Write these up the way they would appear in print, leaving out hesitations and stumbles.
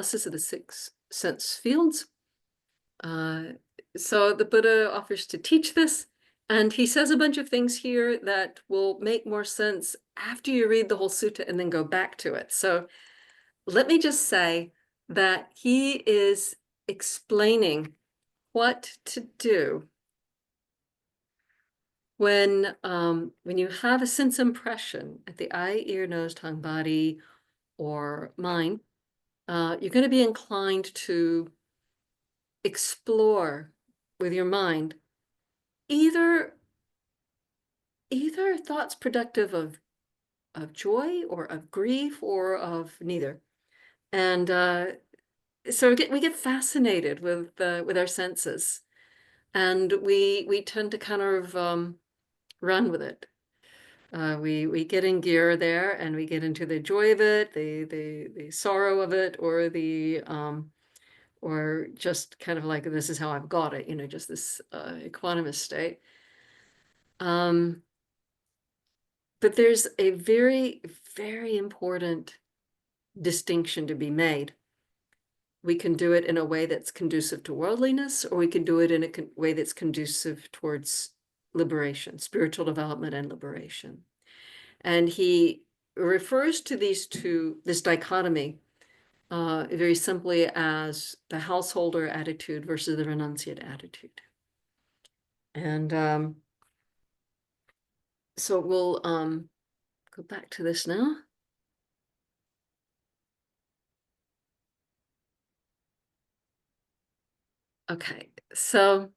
analysis of the six sense fields. So the Buddha offers to teach this, and he says a bunch of things here that will make more sense after you read the whole sutta and then go back to it. So let me just say that he is explaining what to do when you have a sense impression at the eye, ear, nose, tongue, body, or mind. You're going to be inclined to explore with your mind either thoughts productive of joy or of grief or of neither. And so we get fascinated with our senses, and we tend to kind of run with it. We get in gear there, and we get into the joy of it, the sorrow of it, or just kind of like, this is how I've got it, just this equanimous state. But there's a very, very important distinction to be made. We can do it in a way that's conducive to worldliness, or we can do it in a way that's conducive towards liberation, spiritual development and liberation. And he refers to this dichotomy very simply as the householder attitude versus the renunciate attitude. And so we'll go back to this now. Okay, so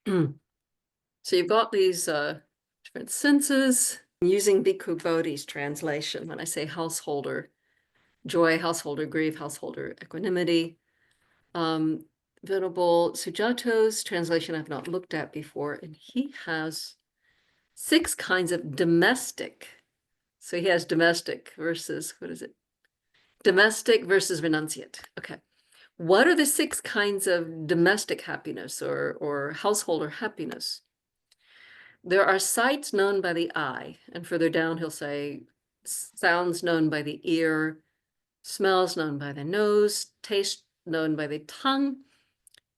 you've got these different senses. Using Bhikkhu Bodhi's translation, when I say householder joy, householder grief, householder equanimity. Venerable Sujato's translation I've not looked at before, and he has 6 kinds of domestic. So he has domestic versus, what is it? Domestic versus renunciate. Okay. What are the 6 kinds of domestic happiness or householder happiness? There are sights known by the eye, and further down he'll say sounds known by the ear, smells known by the nose, taste known by the tongue,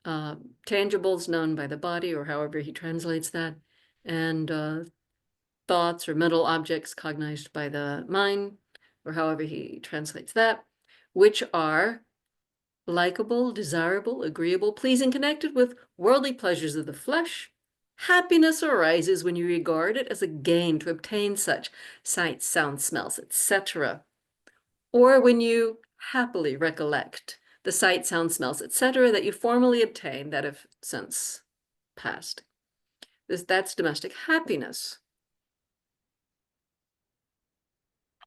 tangibles known by the body, or however he translates that, and thoughts or mental objects cognized by the mind, or however he translates that, which are likable, desirable, agreeable, pleasing, connected with worldly pleasures of the flesh. Happiness arises when you regard it as a gain to obtain such sights, sounds, smells, etc. Or when you happily recollect the sight, sound, smells, etc. that you formerly obtained that have since passed. That's domestic happiness.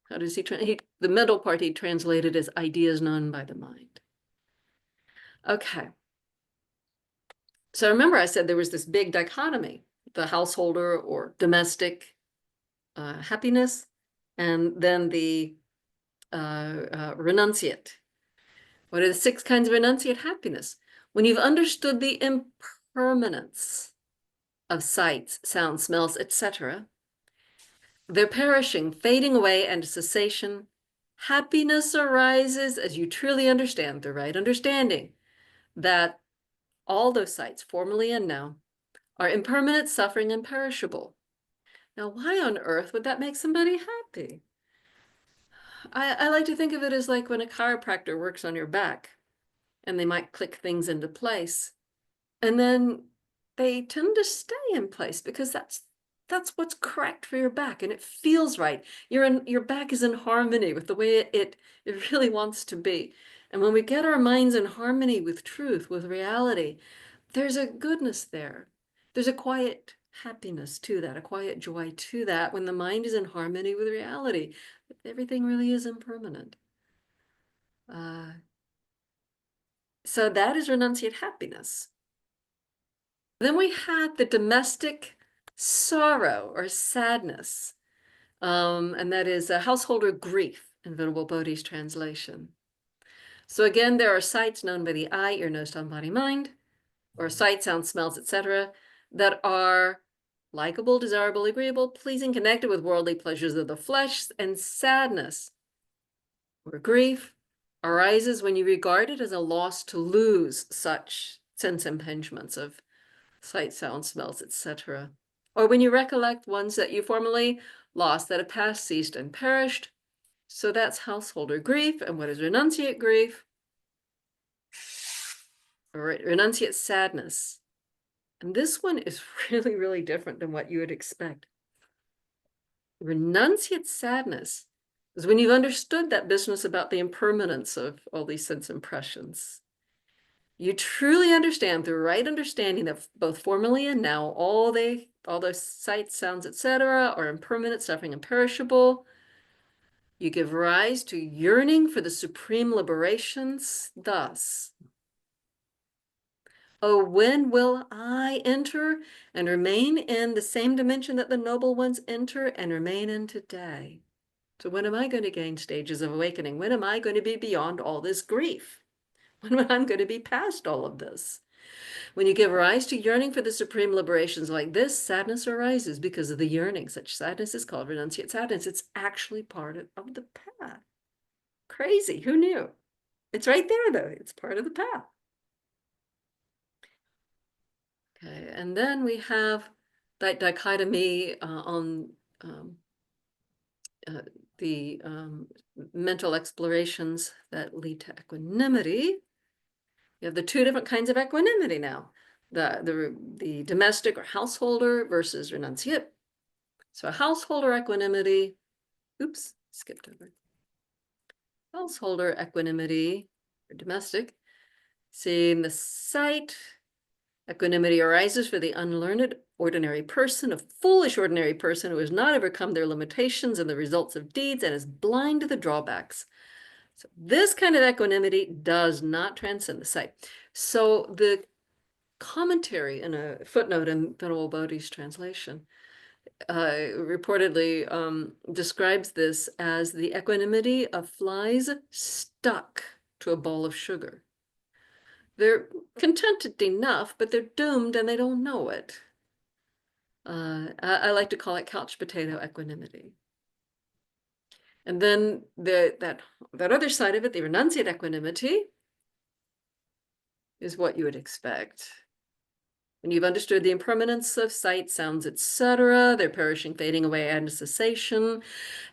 How does the middle part he translated as ideas known by the mind. Okay. So remember I said there was this big dichotomy, the householder or domestic happiness, and then the renunciate. What are the 6 kinds of renunciate happiness? When you've understood the impermanence of sights, sounds, smells, etc., they're perishing, fading away, and cessation. Happiness arises as you truly understand the right understanding that all those sights, formerly and now, are impermanent, suffering, and perishable. Now, why on earth would that make somebody happy? I like to think of it as like when a chiropractor works on your back and they might click things into place, and then they tend to stay in place because that's what's correct for your back, and it feels right. Your back is in harmony with the way it really wants to be. And when we get our minds in harmony with truth, with reality, there's a goodness there. There's a quiet happiness to that, a quiet joy to that, when the mind is in harmony with reality. Everything really is impermanent. So that is renunciate happiness. Then we had the domestic sorrow or sadness, and that is a householder grief in Venerable Bodhi's translation. So again, there are sights known by the eye, ear, nose, tongue, body, mind, or sight, sound, smells, etc., that are likable, desirable, agreeable, pleasing, connected with worldly pleasures of the flesh, and sadness or grief arises when you regard it as a loss to lose such sense impingements of sight, sound, smells, etc. Or when you recollect ones that you formerly lost that have passed, ceased, and perished. So that's householder grief. And what is renunciate grief? Or renunciate sadness. And this one is really, really different than what you would expect. Renunciate sadness is when you've understood that business about the impermanence of all these sense impressions. You truly understand through right understanding that both formerly and now all those sights, sounds, etc., are impermanent, suffering, and perishable. You give rise to yearning for the supreme liberations. Thus, oh, when will I enter and remain in the same dimension that the noble ones enter and remain in today? So when am I going to gain stages of awakening? When am I going to be beyond all this grief? When am I going to be past all of this? When you give rise to yearning for the supreme liberations like this, sadness arises because of the yearning. Such sadness is called renunciate sadness. It's actually part of the path. Crazy. Who knew? It's right there, though. It's part of the path. Okay, and then we have that dichotomy on uh, the mental explorations that lead to equanimity. You have the two different kinds of equanimity now. The domestic or householder versus renunciate. So householder equanimity, oops, skipped over. Householder equanimity, or domestic, seeing the sight. Equanimity arises for the unlearned ordinary person, a foolish ordinary person who has not overcome their limitations and the results of deeds and is blind to the drawbacks. So this kind of equanimity does not transcend the sight. So the commentary in a footnote in Venerable Bodhi's translation reportedly describes this as the equanimity of flies stuck to a bowl of sugar. They're contented enough, but they're doomed and they don't know it. I like to call it couch potato equanimity. And then that other side of it, the renunciate equanimity, is what you would expect. When you've understood the impermanence of sight, sounds, etc., their perishing, fading away, and cessation,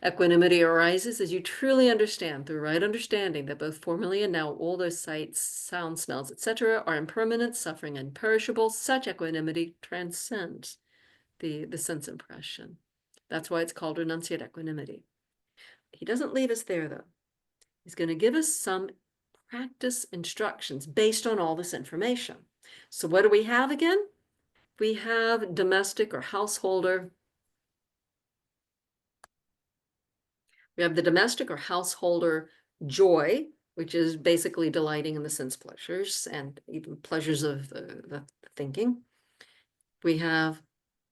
equanimity arises as you truly understand, through right understanding, that both formerly and now all those sights, sounds, smells, etc., are impermanent, suffering, and perishable. Such equanimity transcends the sense impression. That's why it's called renunciate equanimity. He doesn't leave us there, though. He's going to give us some practice instructions based on all this information. So what do we have again? We have domestic or householder. We have the domestic or householder joy, which is basically delighting in the sense pleasures and even pleasures of the thinking. We have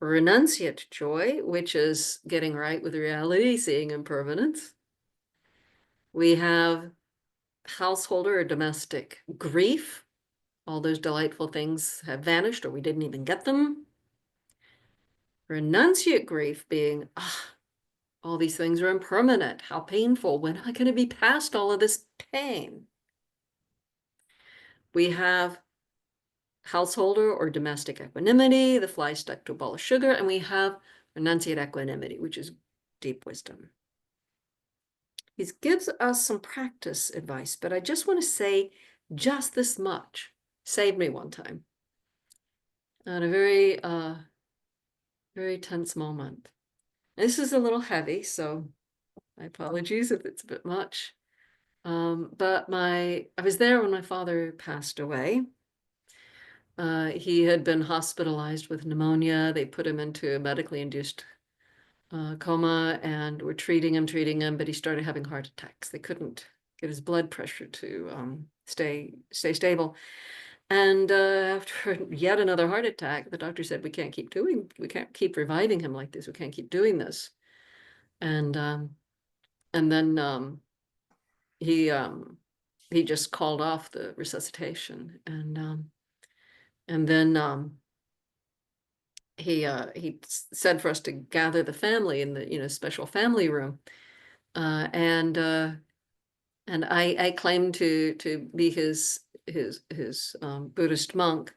renunciate joy, which is getting right with reality, seeing impermanence. We have householder or domestic grief. All those delightful things have vanished or we didn't even get them. Renunciate grief being, all these things are impermanent. How painful. When am I going to be past all of this pain? We have householder or domestic equanimity, the fly stuck to a ball of sugar, and we have renunciate equanimity, which is deep wisdom. He gives us some practice advice, but I just want to say just this much. Saved me one time at a very, very tense moment. This is a little heavy, so my apologies if it's a bit much. But I was there when my father passed away. He had been hospitalized with pneumonia. They put him into a medically induced coma and were treating him, but he started having heart attacks. They couldn't get his blood pressure to stay stable. And after yet another heart attack, the doctor said, we can't keep reviving him like this. We can't keep doing this. And then he just called off the resuscitation. And then he said for us to gather the family in the special family room. And And I claimed to be his Buddhist monk.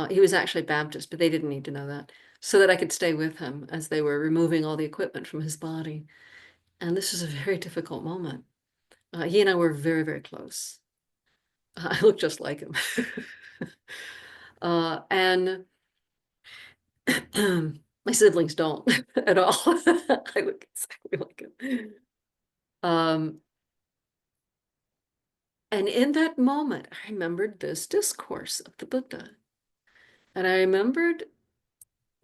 He was actually Baptist, but they didn't need to know that, so that I could stay with him as they were removing all the equipment from his body. And this was a very difficult moment. He and I were very, very close. I look just like him. And my siblings don't at all. I look exactly like him. Um, and in that moment, I remembered this discourse of the Buddha. And I remembered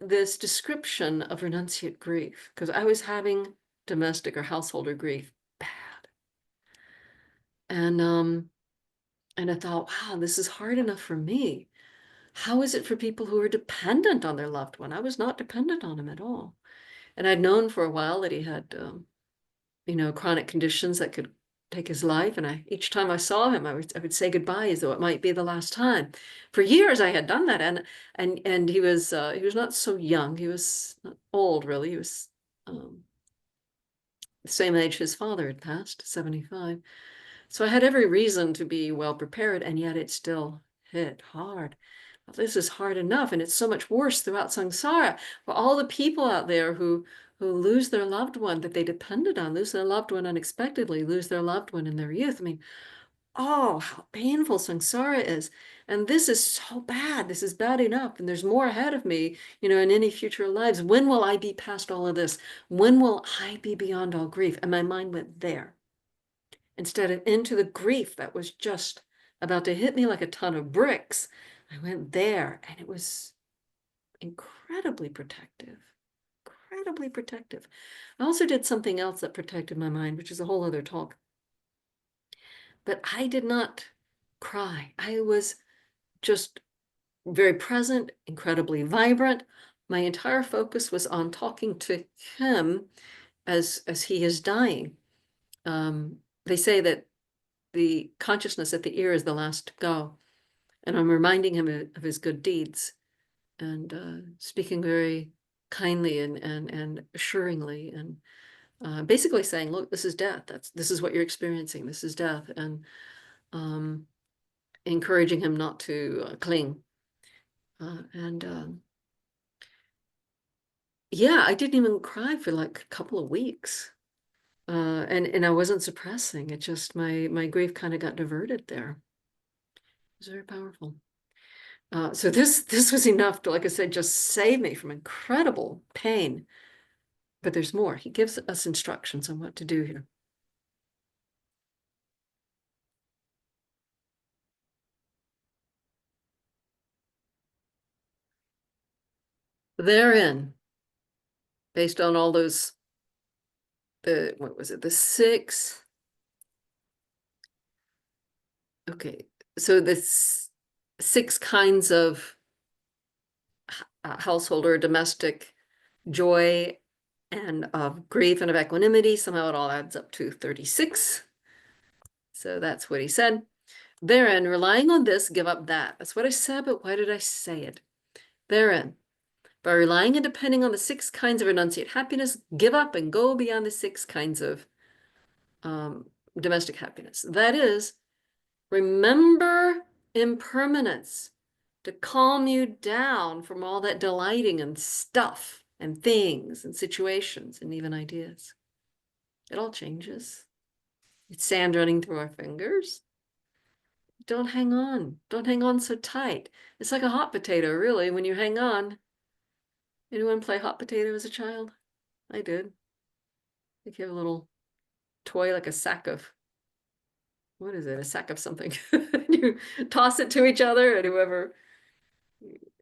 this description of renunciate grief, because I was having domestic or householder grief bad. And I thought, wow, this is hard enough for me. How is it for people who are dependent on their loved one? I was not dependent on him at all. And I'd known for a while that he had, chronic conditions that could take his life. And each time I saw him, I would say goodbye as though it might be the last time. For years, I had done that, and he was not so young. He was not old, really. He was the same age his father had passed, 75. So I had every reason to be well prepared, and yet it still hit hard. Well, this is hard enough, and it's so much worse throughout samsara. For all the people out there who lose their loved one that they depended on, lose their loved one unexpectedly, lose their loved one in their youth. I mean, oh, how painful samsara is. And this is so bad. This is bad enough. And there's more ahead of me, in any future lives. When will I be past all of this? When will I be beyond all grief? And my mind went there instead of into the grief that was just about to hit me like a ton of bricks. I went there, and it was incredibly protective. Incredibly protective. I also did something else that protected my mind, which is a whole other talk. But I did not cry. I was just very present, incredibly vibrant. My entire focus was on talking to him as he is dying. They say that the consciousness at the ear is the last to go. And I'm reminding him of his good deeds, and speaking very kindly and assuringly, and basically saying, look, this is death. This is what you're experiencing. This is death. And encouraging him not to cling. And yeah, I didn't even cry for like a couple of weeks. And I wasn't suppressing. It just, my grief kind of got diverted there. It was very powerful. So this was enough to, like I said, just save me from incredible pain. But there's more. He gives us instructions on what to do here. Therein, based on all those, what was it, the six? Okay, so this six kinds of household or domestic joy and of grief and of equanimity. Somehow it all adds up to 36. So that's what he said. Therein, relying on this, give up that. That's what I said, but why did I say it? Therein, by relying and depending on the six kinds of renunciate happiness, give up and go beyond the six kinds of domestic happiness. That is, remember impermanence to calm you down from all that delighting and stuff and things and situations and even ideas. It all changes. It's sand running through our fingers. Don't hang on. Don't hang on so tight. It's like a hot potato, really, when you hang on. Anyone play hot potato as a child? I did. If you have a little toy, like a sack of, what is it? A sack of something. You toss it to each other, and whoever,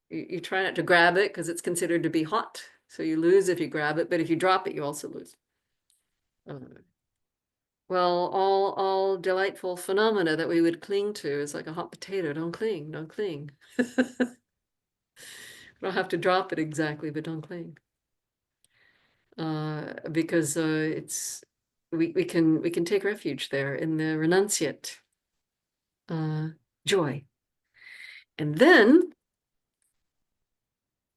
you try not to grab it because it's considered to be hot. So you lose if you grab it, but if you drop it, you also lose. Well, all delightful phenomena that we would cling to is like a hot potato. Don't cling, don't cling. Don't have to drop it exactly, but don't cling. Because it's we can take refuge there in the renunciate joy. And then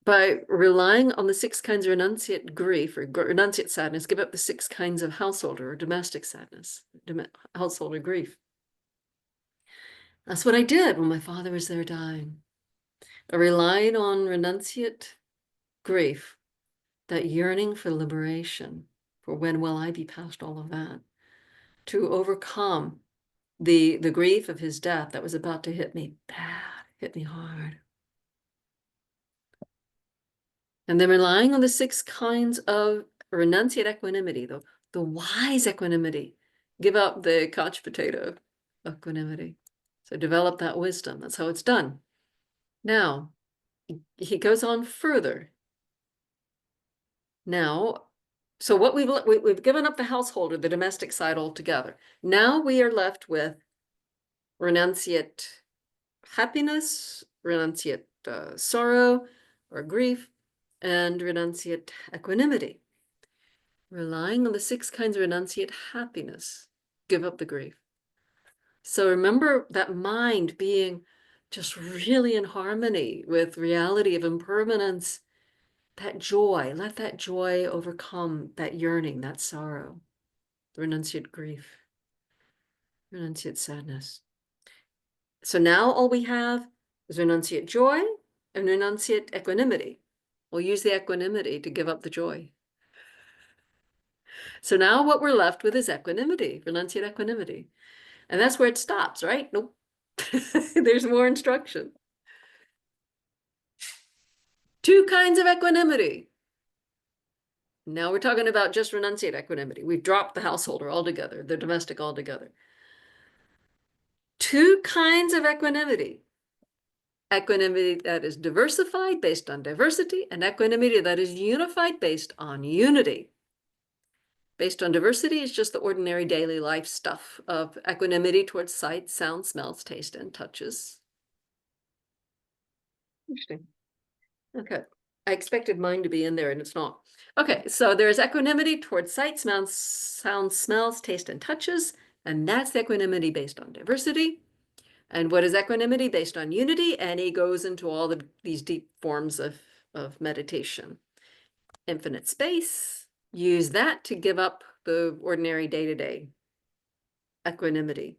by relying on the 6 kinds of renunciate grief or renunciate sadness, give up the 6 kinds of householder or domestic sadness, householder grief. That's what I did when my father was there dying. I relied on renunciate grief, that yearning for liberation, for when will I be past all of that, to overcome the grief of his death that was about to hit me bad, hit me hard. And then relying on the 6 kinds of renunciate equanimity, the wise equanimity. Give up the couch potato equanimity. So develop that wisdom. That's how it's done. Now, he goes on further. Now, so what we've given up the householder, the domestic side altogether. Now we are left with renunciate happiness, renunciate sorrow or grief, and renunciate equanimity. Relying on the 6 kinds of renunciate happiness, give up the grief. So remember that mind being just really in harmony with reality of impermanence, that joy, let that joy overcome that yearning, that sorrow, the renunciate grief, renunciate sadness. So now all we have is renunciate joy and renunciate equanimity. We'll use the equanimity to give up the joy. So now what we're left with is equanimity, renunciate equanimity. And that's where it stops, right? Nope. There's more instruction. 2 kinds of equanimity. Now we're talking about just renunciate equanimity. We've dropped the householder altogether, the domestic altogether. 2 kinds of equanimity. Equanimity that is diversified based on diversity, and equanimity that is unified based on unity. Based on diversity is just the ordinary daily life stuff of equanimity towards sight, sound, smells, taste, and touches. Interesting. Okay. I expected mine to be in there and it's not. Okay, so there's equanimity towards sight, sounds, smells, taste, and touches. And that's the equanimity based on diversity. And what is equanimity based on unity? And he goes into all these deep forms of meditation. Infinite space, use that to give up the ordinary day-to-day equanimity.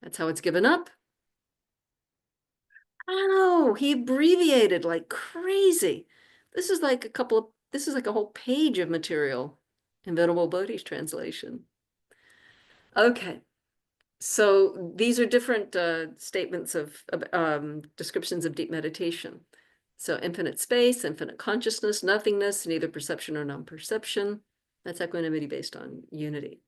That's how it's given up. Oh, he abbreviated like crazy. This is like a whole page of material in Venerable Bodhi's translation. Okay, so these are different statements of descriptions of deep meditation. So infinite space, infinite consciousness, nothingness, neither perception or non-perception. That's equanimity based on unity.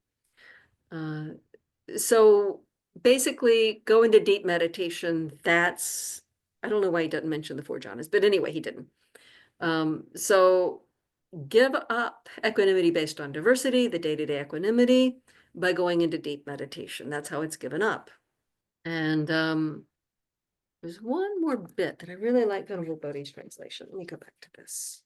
So basically, go into deep meditation. That's, I don't know why he doesn't mention the 4 jhanas, but anyway, he didn't. So give up equanimity based on diversity, the day-to-day equanimity, by going into deep meditation. That's how it's given up. And there's one more bit that I really like Venerable Bodhi's translation. Let me go back to this.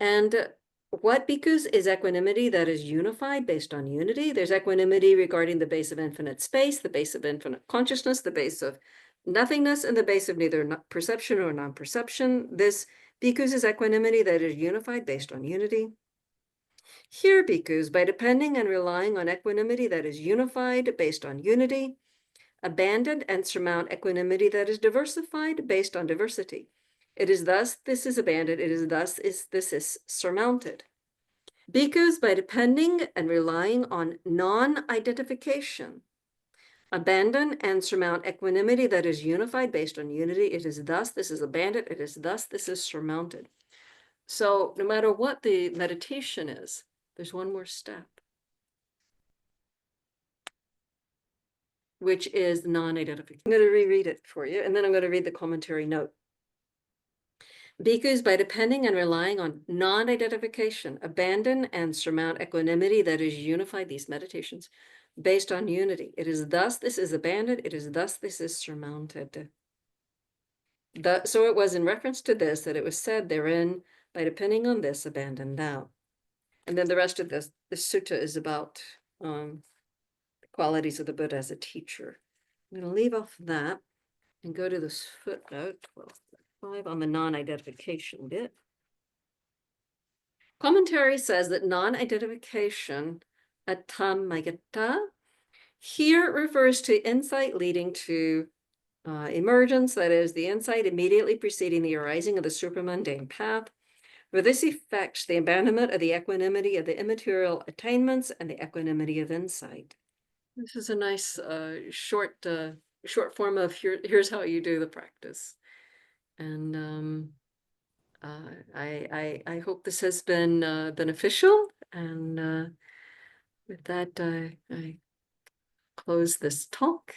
And what bhikkhus is equanimity that is unified based on unity? There's equanimity regarding the base of infinite space, the base of infinite consciousness, the base of nothingness, and the base of neither perception or non-perception. This bhikkhus is equanimity that is unified based on unity. Here, bhikkhus, by depending and relying on equanimity that is unified based on unity, abandon and surmount equanimity that is diversified based on diversity. It is thus this is abandoned, it is thus this is surmounted. Bhikkhus, by depending and relying on non-identification, abandon and surmount equanimity that is unified based on unity. It is thus this is abandoned, it is thus this is surmounted. So no matter what the meditation is, there's one more step, which is non-identification. I'm going to reread it for you, and then I'm going to read the commentary note. Bhikkhus, by depending and relying on non-identification, abandon and surmount equanimity that is unified, these meditations, based on unity. It is thus this is abandoned, it is thus this is surmounted. So it was in reference to this that it was said therein, by depending on this, abandon thou. And then the rest of this sutta is about the qualities of the Buddha as a teacher. I'm going to leave off that and go to this footnote. Well, 5 on the non-identification bit. Commentary says that non-identification, atammayata, here refers to insight leading to emergence, that is, the insight immediately preceding the arising of the supramundane path. For this effect, the abandonment of the equanimity of the immaterial attainments and the equanimity of insight. This is a nice short form of here's how you do the practice. And I hope this has been beneficial. And with that, I close this talk.